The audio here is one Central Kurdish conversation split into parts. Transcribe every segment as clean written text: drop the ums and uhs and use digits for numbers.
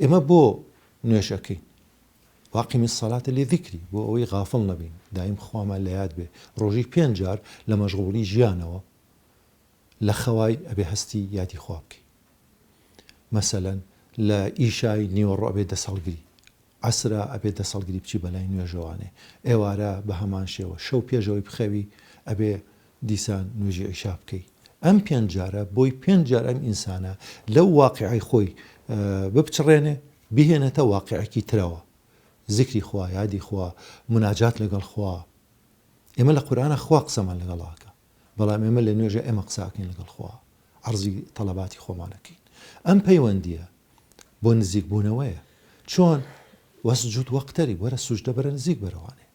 ئێمە بۆ نوێژەکەین واقیمی الصلاة لذکری بۆ ئەوەی غافڵ نەبین دایم خوامان لە یاد بێ ڕۆژی 5 جار لە مەشغوڵی ژیانەوە لە خەوای ئەبێ هەستی یادی خوا بکەی مەسەلەن لە ئیشای نیوەڕۆ ئەبێ دەسەڵگری عەسرە ئەبێ دەسەڵگری بچی بەلای نوێژەوانێ ئێوارە بە هەمان شێوە شەو پێشەوەی بخەوی ئەبێ دیسان نوێژی عیشا بکەی ئەم 5 جارە بۆی 5 جار ئەم ئینسانە لەو واقعی خۆی بپچڕێنێ بهێنێتە واقعێکی ترەوە ذکری خوا یادی خوا مناجات لەگەڵ خوا ئێمە لە قورئانە خوا قسەمان لەگەڵاکە بەڵام ئێمە لە نوێژە ئێمە قساکەین لەگەڵ خوا عەرزی تەڵەباتی خۆمانەکەین ئەم پەیوەندیە بۆ نزیک بوونەوەیە چۆن وەسجود وەقتەری وەرە سوژدە بەرە نزیک بەرەوانێ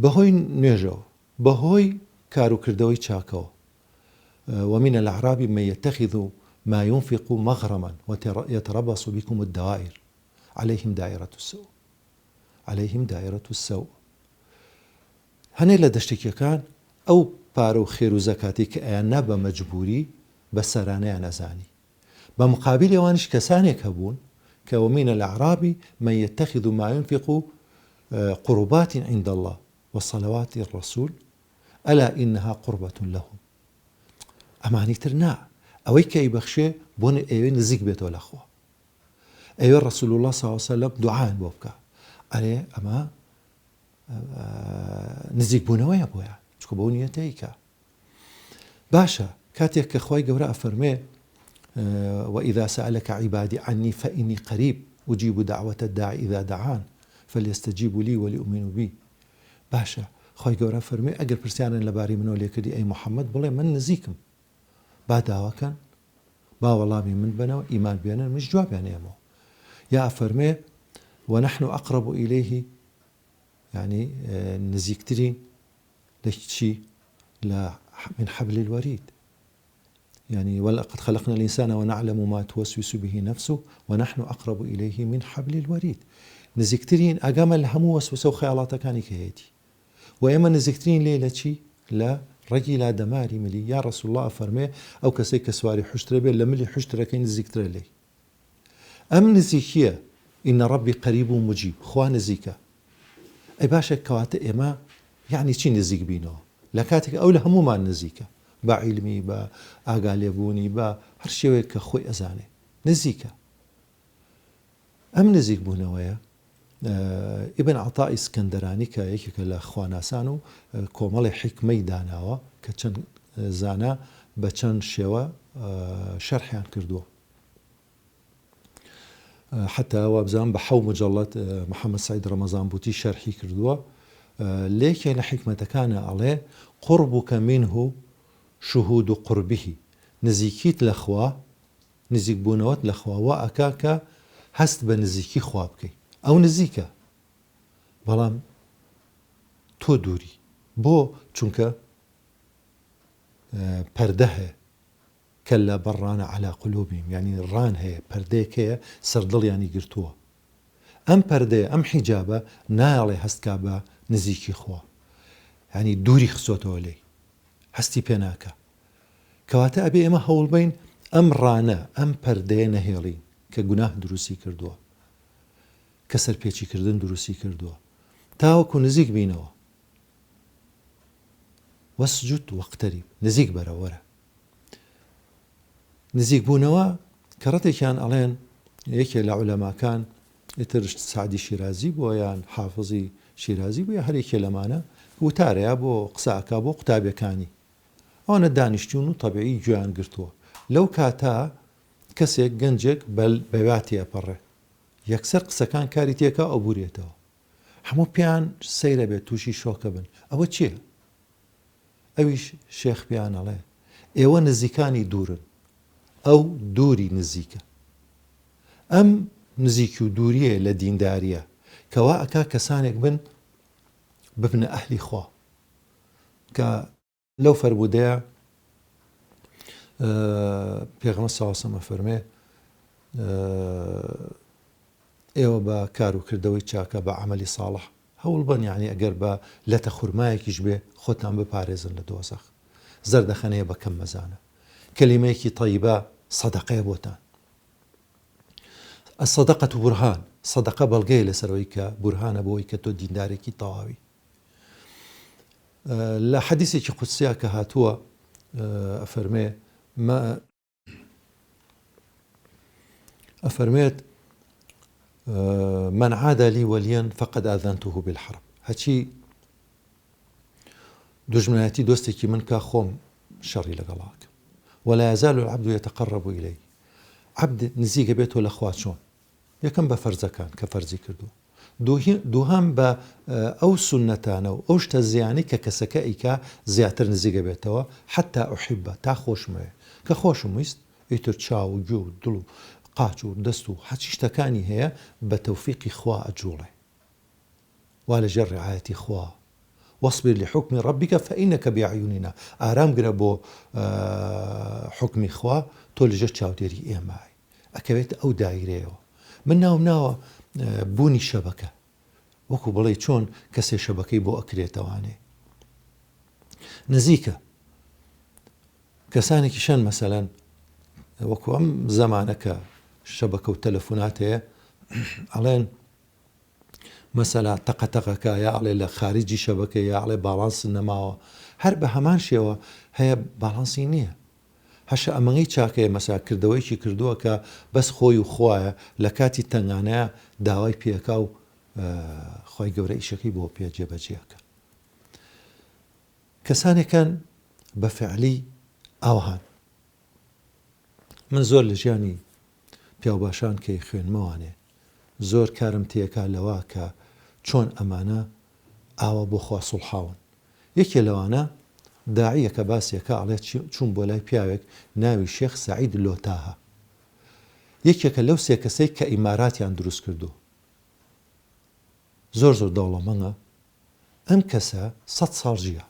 بەهۆی نوێژەوە بەهۆی کاروکردەوەی چاکەوە ومن الأعراب من يتخذ ما ينفق مغرما ويتربص بكم الدوائر عليهم دائرة السوء هەنێ لە دەشتێکیەکان ئەو پارە و خێر و زەکاتی کە ئەیان بە مەجبوری بە سەرانەیان نەزانی بە مقابل ئەوانش کەسانێک هەبوون کە ومن الأعراب من يتخذ ما ينفق قربات عند الله وصلوات الرسول ألا إنها قربة لهم ئەمانی تر نا ئەوەی کە ئەیبەخشێ بۆ ئێوە نزیک بێتەوە لەخوا ئەوێ ڕەسوول الله صلی الله عليه وسلم دوعایان بۆ بکە ئەرێ ئەمە نزیک بوونەوەیە بۆیان چکە بۆ نیەتەیەکە باشە کاتێک کە خوای گەورە ئەفەرمێ وإذا سألك عبادي عني فإني قريب أجيب دعوة الداعي إذا دعان فليستجيبوا لي وليؤمنوا بي باشە خوای گەورە فەرمێ ئەگەر پرسیانن لەباری منەوە لێکردی ئەی محەممەد بڵێ من نزیکم با داواکەن با وەڵامی من بنەوە ئیمان بێنن مش جوابیان ئێمەوە یا فەرمێ ونحن أقرب إليه يعني نزيكترين لشي من حبل الوريد يعني ولقد خلقنا الإنسان ونعلم ما توسوس به نفسه ونحن أقرب إليه من حبل الوريد نزيكترين أقام الهمو وسوسو خيالاتك كاني كهيتي وإما نزيكترين ليلة شي لا رجل دماري ملي يا رسول الله فرمي أو كسي كسواري حشتر بي لملي حشتر كين نزيكتر لي أم نزيكية إن ربي قريب مجيب خوا نزيكا أي باشا كواتي إما يعني چی نزیک بینەوە لە کاتێک ئەو لە هەمومان نزیکە با عیلمی بە ئاگالێبوونی بە هەر شێوەیە کە خۆی ئەزانێ نزیکە ئەم نزیک بوونەوەیە ئیبن عەتای ئیسکەندەرانی کە یەکێکە لە خواناسان و کۆمەڵی حیکمەی داناوە کە چەند زانە بە چەند شێوە شەرحیان کردووە حتى وابزان بحو مجلد محمد سعيد رمضان بوتي شرحي كردوا ليك لحكمة كان عليه قربك منه شهود قربه نزيكيت لخوا نزيك بونوات لخوا وأكاكا هست بنزيكي خوابكي أو نزيكا بلام تو دوري بو چونك پرده كلا بران على قلوبهم يعني الران هي پرديك هي سردل يعني قرتوه ام پرده ام حجابه نايلي هستكابه نزيكي خوا يعني دوري خسوته لي هستي بيناكا كواتا ابي اما هول بين ام رانا ام پرده نهيلين كگناه دروسي كردوه كسر پيچي كردن دروسي كردوه تاوكو نزيك بينوه واسجد واقترب نزيك برا ورا نزيك بونوا كرتي كان علين يكي العلماء كان يترش سعدي شيرازي بويان حافظي شيرازي بويا هريكي لمانا وتاريا بو قساكا بو قتابي كاني وانا دانشتون طبيعي جوان قرتوا لو كاتا كسيك گنجك بل بيباتي ابره يكسر قساكان كاريتيكا او بوريتو همو بيان سيرة بيتوشي شوكا بن او چيه اويش شيخ بيان عليه ايوه نزيكاني دورن أو دوري نزيكة أم نزيكي دورية لدين دارية كوا أكا كسانك ببن أهلي خوا لو فربوديع پیغمبر صلی الله علیه و فرمه ايوه با كارو كردوي چاكا با عملي صالح هول بن يعني اگر با لتا خرمايك يجبه خوتان بپاريزن لدوزخ زرد خانيه بكم مزانه كلميكي طيبه صدقه بوتان الصدقة برهان، صدقة بەڵگەیە لەسەرەوەی کە بورهانە بۆی کە تۆ دیندارێکی تەواوی. لە حەدیثێکی قودسیە کە هاتووە ئەفەرمێت من عاد لي وليا فقد آذنته بالحرب. هەچی دژمنایەتی دۆستێکی من کا خۆم شەڕی لەگەڵاکە. ولا يزال العبد يتقرب إلي. عبد نزیکە بێتەوە لە خوا چۆن؟ یەکەم بە فەرزەکان کە فەرزی کردو، دووهەم بە ئەو سونەتانە و ئەو شتە زیانی کە کەسەکە ئیکا زیاتر نزیکە بێتەوە حتا ئوحیبە تا خۆشمەوێ کە خۆشم ویست ئیتر چاو و گوێ و دڵ و قاچ و دەست و هەچی شتەکانی هەیە بە تەوفیقی خوا ئەجوڵێ وا لەژێر ڕعایەتی خوا. واصبر لحكم ربك فإنك بأعيننا. ئارام گرە بۆ حکمی خوا تۆ لەژێر چاودێری ئێمای ئەکەوێت ئەو دایرەیەوە. من ناوە بوونی شەبەکە وەکو بڵێ چۆن کەسێ شەبەکەی بۆ ئەکرێتەوانێ نزیکە کەسانێکی شەن مەسەلەن وەکو ئەم زەمانەکە شەبەکە و تەلەفۆنات هەیە ئەڵێن مەسەلا تەقەتەقەکە یا ئەڵێ لە خارجی شەبەکە یا ئەڵێ باڵانس نەماوە هەر بە هەمان شێوە هەیە باڵانسی نییە. هەشە ئەمەی چاکەیە مەسا کردەوەیکی کردووە کە بەس خۆی و خوایە لە کاتی تەنگانەیە داوای پێکا و خۆی گەورە ئیشەکەی بۆ پێ جێبەجێەکە. کەسانێکان بە فعلی ئاوهان. من زۆر لە ژیانی پیاوباشان کەی خوێنمەوانێ زۆر کارم تێکا لەوە کە چۆن ئەمانە ئاوە بۆ خوا سوڵحاون. یەکێ لەوانە داعیە کە باسیەکە ئەڵێت چوون بۆ لای پیاوێک ناوی شێخ سەعید لۆتاها، یەکێکە لەو سێ کەسەی کە ئیماراتیان دروست کردو. زۆر دەوڵەمەندە ئەم کەسە 100 ساڵ ژیە.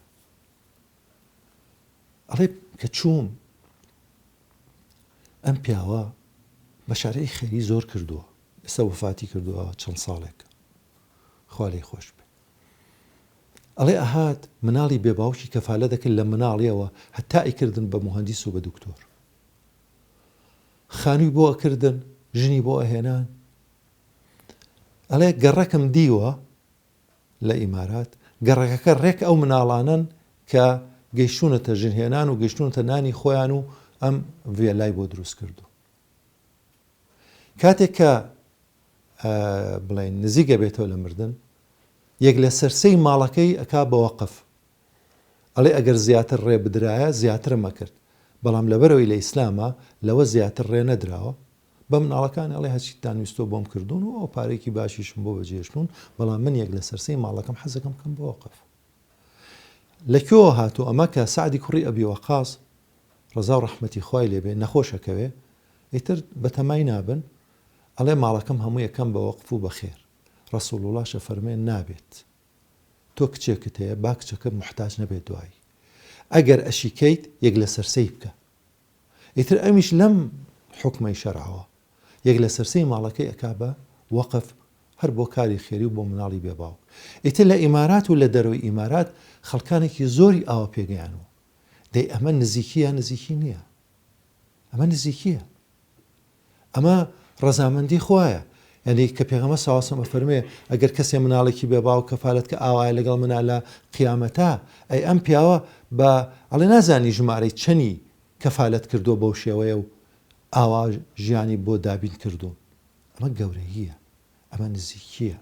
ئەڵێ کە چووم ئەم پیاوە بەشارەی خێری زۆر کردووە، ئێستا وفاتی کردووە چەند ساڵێک خوا لێی خۆش بێ. ئەڵێ ئەهات مناڵی بێباوکی کەفالە دەکرد لە مناڵیەوە هەتا ئیکردن بە موهەندیس و بە دکتۆر. خانووی بۆ ئەکردن ژنی بۆ ئەهێنان. ئەڵێ گەڕەکم دیوە لە ئیمارات گەڕەکەکە ڕێک ئەو مناڵانن کە گەیشتونەتە ژنهێنان و گەیشتونەتە نانی خۆیان و ئەم ڤێلای بۆ دروست کردو. کاتێک کە بڵێن نزیکە بێتەوە لە مردن یەک لە سەرسەی ماڵەکەی ئەکا بە وەقف. ئەڵێ ئەگەر زیاتر ڕێ بدرایە زیاترە مەکرد، بەڵام لەبەرەوەی لە ئیسلامە لەوە زیاتر ڕێ نەدراوە بە مناڵەکان ئەڵێ هەچیتان ویستۆ بۆم کردوون و ئەو پارێکی باشیشم بۆ بەجێشتون، بەڵام من یەک لە سەرسەی ماڵەکەم حەزەکەم بکەم بە وەقف. لەکوێوە هاتوو ئەمە کە سعدی کوڕی ئەبی وەقاص ڕەزا و ڕەحمەتی خوای لێبێ نەخۆشەکەوێ ئیتر بەتەمای نابن ئەڵێ ماڵەکەم هەموو یەکەم بە وەقف و بەخێر. ڕەسوڵ وڵاشە فەرمێن نابێت تۆ کچێکت هەیە با کچەکە محتاج نەبێت دوایی ئەگەر ئەشیکەیت یەک لە سەرسەی بکە. ئیتر ئەمیش لەم حکمەی شەرعەوە یەک لە سەرسەی ماڵەکەی ئەکا بە وەقف هەر بۆ کاری خێری و بۆ مناڵی بێباوک. ئیتر لە ئیمارات و لە دەرەوەی ئیمارات خەڵکانێکی زۆری ئاوە پێگەیانەوە. دەی ئەمە نزیکیە نزیکی نییە، ئەمە نزیکیە، ئەمە ڕەزامەندی خوایە. یعنی کە پێغەمبەر سەڵڵاهو عەلەیهی وسەلەم فەرمێ ئەگەر کەسێ مناڵێکی بێباوک کەفالەت کە ئاوایە لەگەڵ منە لە قیامەتە ئەی ئەم پیاوە بە ئەڵێ نازانی ژمارەی چەنی کەفالەت کردووە بەو شێوەیە و ئاوا ژیانی بۆ دابین کردو. ئەمە گەورەییە، ئەمە نزیکیە.